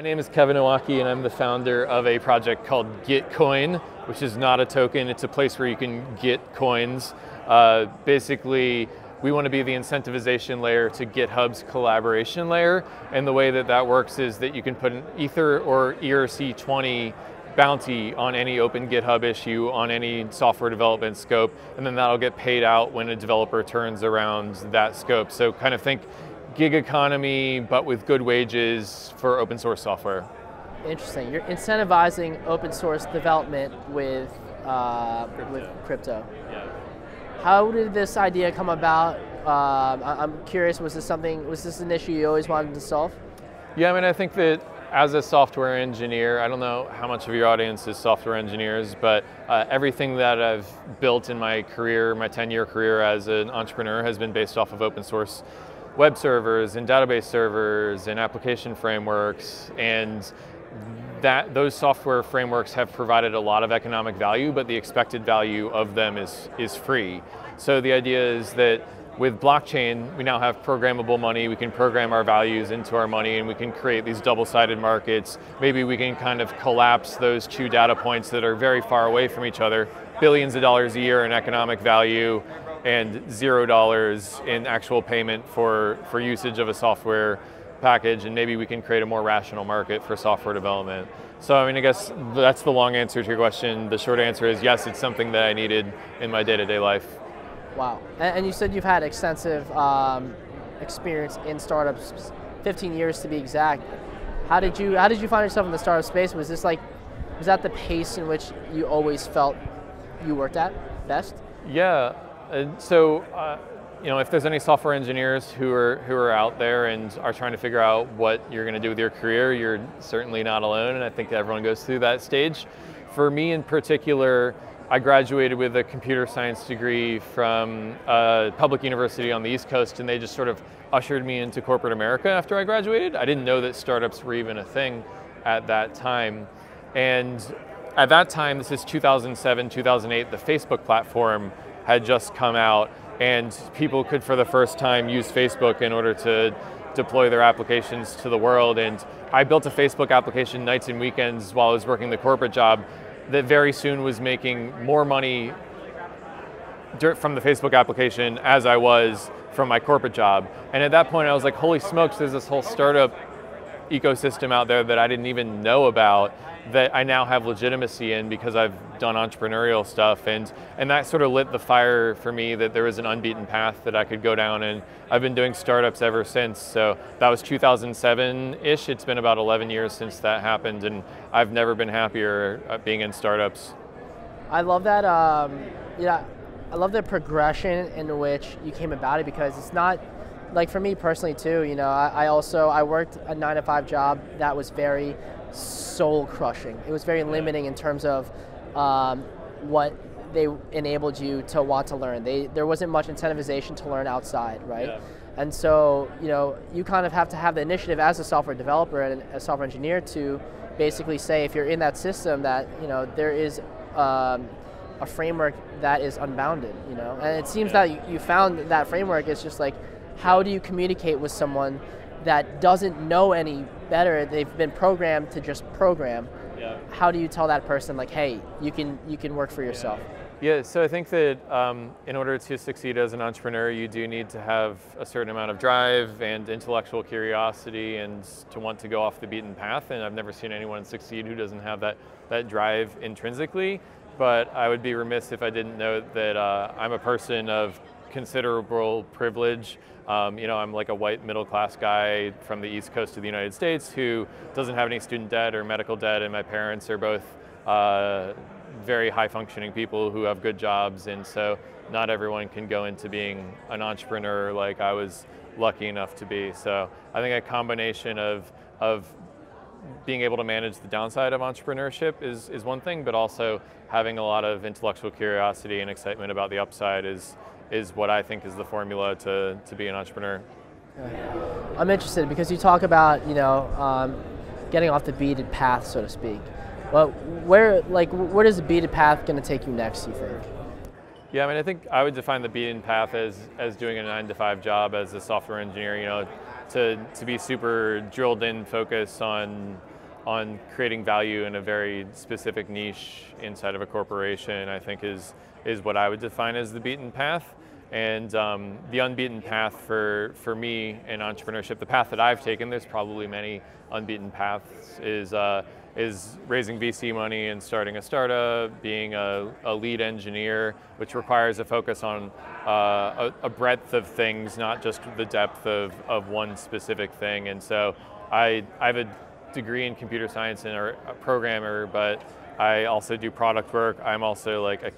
My name is Kevin Owocki, and I'm the founder of a project called Gitcoin, which is not a token. It's a place where you can get coins. Basically, we want to be the incentivization layer to GitHub's collaboration layer. And the way that that works is that you can put an Ether or ERC20 bounty on any open GitHub issue on any software development scope, and then that'll get paid out when a developer turns around that scope. So kind of think gig economy, but with good wages for open source software. Interesting. You're incentivizing open source development with crypto. Yeah. How did this idea come about? I'm curious, was this an issue you always wanted to solve? Yeah, I mean, I think that as a software engineer, I don't know how much of your audience is software engineers, but everything that I've built in my career, my 10-year career as an entrepreneur, has been based off of open source web servers and database servers and application frameworks, and those software frameworks have provided a lot of economic value, but the expected value of them is free. So the idea is that with blockchain, we now have programmable money. We can program our values into our money, and we can create these double-sided markets. Maybe we can kind of collapse those two data points that are very far away from each other, billions of dollars a year in economic value and $0 in actual payment for usage of a software package, and maybe we can create a more rational market for software development. So I mean, I guess that's the long answer to your question. The short answer is yes, it's something that I needed in my day-to-day life. Wow. And you said you've had extensive experience in startups, 15 years to be exact. How did you find yourself in the startup space? Was that the pace in which you always felt you worked at best? Yeah. So you know, if there's any software engineers who are out there and are trying to figure out what you're going to do with your career, you're certainly not alone, and I think everyone goes through that stage. For me in particular, I graduated with a computer science degree from a public university on the East Coast, and they just sort of ushered me into corporate America after I graduated. I didn't know that startups were even a thing at that time. And at that time, this is 2007, 2008, the Facebook platform had just come out, and people could for the first time use Facebook in order to deploy their applications to the world. And I built a Facebook application nights and weekends while I was working the corporate job that very soon was making more money from the Facebook application as I was from my corporate job. And at that point I was like, holy smokes, there's this whole startup ecosystem out there that I didn't even know about, that I now have legitimacy in because I've done entrepreneurial stuff, and that sort of lit the fire for me that there was an unbeaten path that I could go down, and I've been doing startups ever since. So that was 2007-ish. It's been about 11 years since that happened, and I've never been happier being in startups. I love that. Yeah, I love the progression in which you came about it, because it's not, like for me personally too, you know, I worked a 9-to-5 job that was very soul crushing. It was very limiting in terms of what they enabled you to want to learn. There wasn't much incentivization to learn outside, right? Yeah. And so, you know, you kind of have to have the initiative as a software developer and a software engineer to basically say, if you're in that system, that, you know, there is a framework that is unbounded, you know? And it seems that you found that framework. It's just like, how do you communicate with someone that doesn't know any better? They've been programmed to just program. Yeah. How do you tell that person, like, hey, you can work for yourself? Yeah, so I think that in order to succeed as an entrepreneur, you do need to have a certain amount of drive and intellectual curiosity and to want to go off the beaten path. And I've never seen anyone succeed who doesn't have that drive intrinsically. But I would be remiss if I didn't note that I'm a person of considerable privilege. You know, I'm like a white middle-class guy from the East Coast of the United States who doesn't have any student debt or medical debt, and my parents are both very high-functioning people who have good jobs, and so not everyone can go into being an entrepreneur like I was lucky enough to be. So I think a combination of being able to manage the downside of entrepreneurship is one thing, but also having a lot of intellectual curiosity and excitement about the upside is what I think is the formula to be an entrepreneur. I'm interested because you talk about, you know, getting off the beaten path, so to speak. Well, where is the beaten path going to take you next, you think? Yeah, I mean, I think I would define the beaten path as doing a 9-to-5 job as a software engineer. You know, to be super drilled in, focused on creating value in a very specific niche inside of a corporation, I think is what I would define as the beaten path. And the unbeaten path for me in entrepreneurship, the path that I've taken, there's probably many unbeaten paths, is raising VC money and starting a startup, being a lead engineer, which requires a focus on a breadth of things, not just the depth of one specific thing. And so I have a degree in computer science and a programmer, but I also do product work. I'm also like a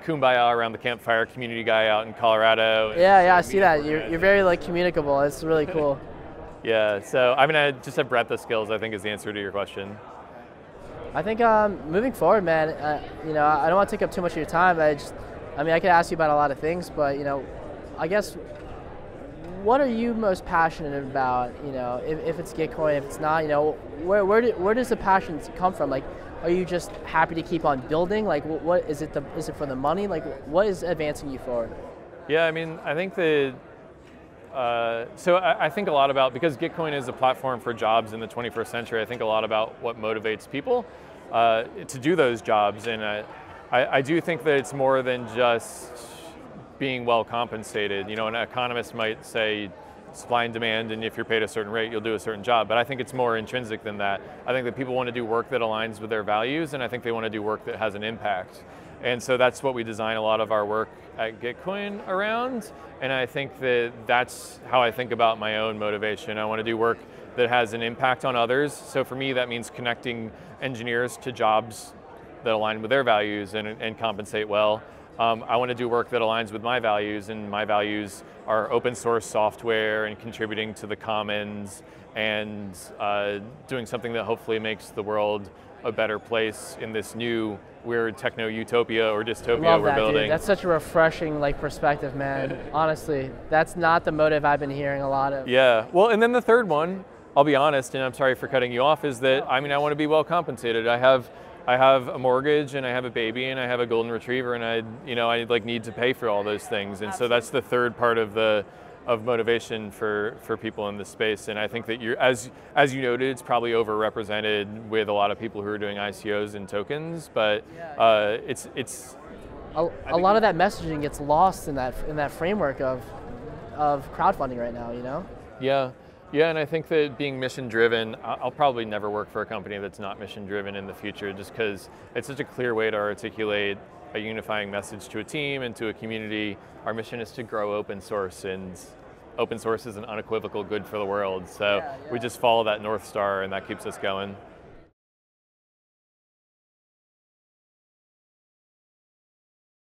kumbaya around the campfire community guy out in Colorado. Yeah, I see that. You're very like communicable. It's really cool. Yeah, so I mean, I just have breadth of skills, I think, is the answer to your question. I think moving forward, man, I don't want to take up too much of your time. I could ask you about a lot of things, but I guess, what are you most passionate about? If it's Gitcoin, if it's not, where does the passion come from? Like, are you just happy to keep on building? Like, what is it? Is it for the money? Like, what is advancing you forward? Yeah, I mean, I think so I think a lot about, because Gitcoin is a platform for jobs in the 21st century, I think a lot about what motivates people to do those jobs. And I do think that it's more than just being well compensated. An economist might say supply and demand, and if you're paid a certain rate, you'll do a certain job. But I think it's more intrinsic than that. I think that people want to do work that aligns with their values, and I think they want to do work that has an impact. And so that's what we design a lot of our work at Gitcoin around. And I think that that's how I think about my own motivation. I want to do work that has an impact on others. So for me, that means connecting engineers to jobs that align with their values and compensate well. I want to do work that aligns with my values, and my values are open source software and contributing to the commons and doing something that hopefully makes the world a better place in this new weird techno-utopia or dystopia we're building. Dude. That's such a refreshing perspective, man. Honestly, that's not the motive I've been hearing a lot of. Yeah, well, and then the third one, I'll be honest, and I'm sorry for cutting you off, is that I want to be well compensated. I have a mortgage, and I have a baby, and I have a golden retriever, and I need to pay for all those things. And so that's the third part of motivation for people in this space. And I think that as you noted, it's probably overrepresented with a lot of people who are doing ICOs and tokens, but it's a lot of that messaging gets lost in that framework of crowdfunding right now. Yeah, and I think that being mission-driven, I'll probably never work for a company that's not mission-driven in the future, just because it's such a clear way to articulate a unifying message to a team and to a community. Our mission is to grow open source, and open source is an unequivocal good for the world. So we just follow that North Star, and that keeps us going.